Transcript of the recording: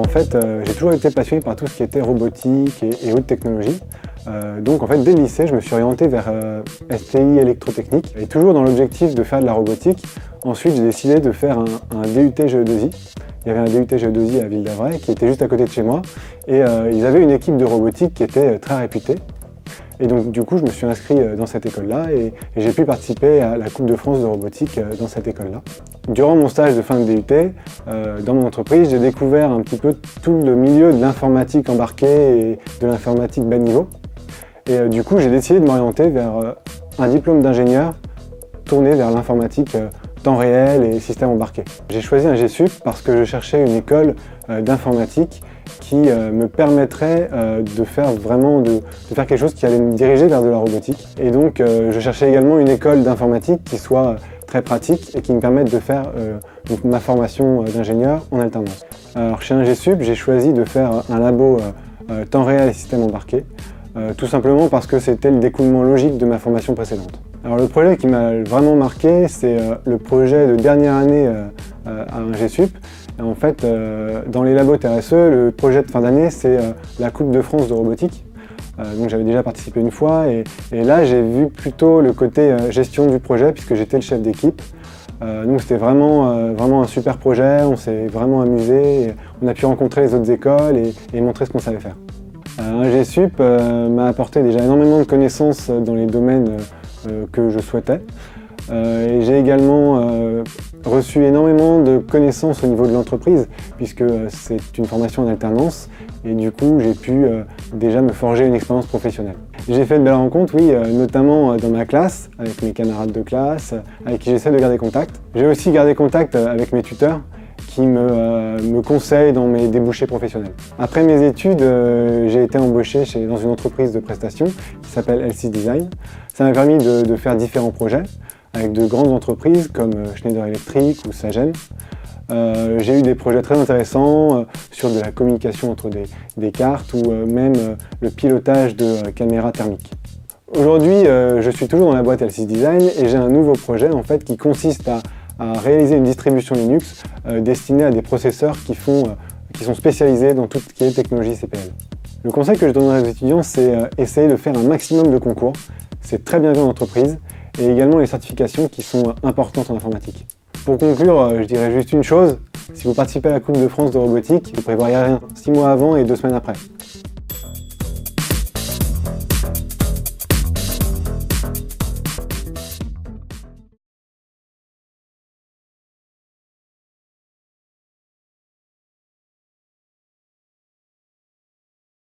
fait, j'ai toujours été passionné par tout ce qui était robotique et haute technologie. Donc en fait, dès le lycée, je me suis orienté vers STI électrotechnique, et toujours dans l'objectif de faire de la robotique. Ensuite, j'ai décidé de faire un DUT GE2I. Il y avait un DUT GE2I à Ville-d'Avray qui était juste à côté de chez moi, et ils avaient une équipe de robotique qui était très réputée. Et donc du coup, je me suis inscrit dans cette école-là et j'ai pu participer à la Coupe de France de robotique dans cette école-là. Durant mon stage de fin de DUT, dans mon entreprise, j'ai découvert un petit peu tout le milieu de l'informatique embarquée et de l'informatique bas niveau. Et du coup, j'ai décidé de m'orienter vers un diplôme d'ingénieur tourné vers l'informatique temps réel et système embarqué. J'ai choisi un GSUP parce que je cherchais une école d'informatique qui me permettrait de faire quelque chose qui allait me diriger vers de la robotique. Et donc je cherchais également une école d'informatique qui soit très pratique et qui me permette de faire ma formation d'ingénieur en alternance. Alors chez un GSUP, j'ai choisi de faire un labo temps réel et système embarqué, tout simplement parce que c'était le découlement logique de ma formation précédente. Alors le projet qui m'a vraiment marqué, c'est le projet de dernière année à un GSUP. En fait, dans les labos TRSE, le projet de fin d'année, c'est la Coupe de France de robotique. Donc j'avais déjà participé une fois et là j'ai vu plutôt le côté gestion du projet puisque j'étais le chef d'équipe. Donc c'était vraiment un super projet, on s'est vraiment amusé, on a pu rencontrer les autres écoles et montrer ce qu'on savait faire. Un GSUP m'a apporté déjà énormément de connaissances dans les domaines que je souhaitais. Et j'ai également reçu énormément de connaissances au niveau de l'entreprise puisque c'est une formation en alternance et du coup j'ai pu déjà me forger une expérience professionnelle. J'ai fait de belles rencontres, oui, notamment dans ma classe, avec mes camarades de classe, avec qui j'essaie de garder contact. J'ai aussi gardé contact avec mes tuteurs qui me conseillent dans mes débouchés professionnels. Après mes études, j'ai été embauché dans une entreprise de prestation qui s'appelle LC Design. Ça m'a permis de faire différents projets avec de grandes entreprises comme Schneider Electric ou Sagen. J'ai eu des projets très intéressants sur de la communication entre des cartes ou même le pilotage de caméras thermiques. Aujourd'hui, je suis toujours dans la boîte LC Design et j'ai un nouveau projet en fait, qui consiste à réaliser une distribution Linux destinée à des processeurs qui sont spécialisés dans tout ce qui est technologie CPL. Le conseil que je donnerais aux étudiants, c'est essayer de faire un maximum de concours. C'est très bien vu en entreprise et également les certifications qui sont importantes en informatique. Pour conclure, je dirais juste une chose, si vous participez à la Coupe de France de robotique, vous ne prévoyez rien 6 mois avant et 2 semaines après.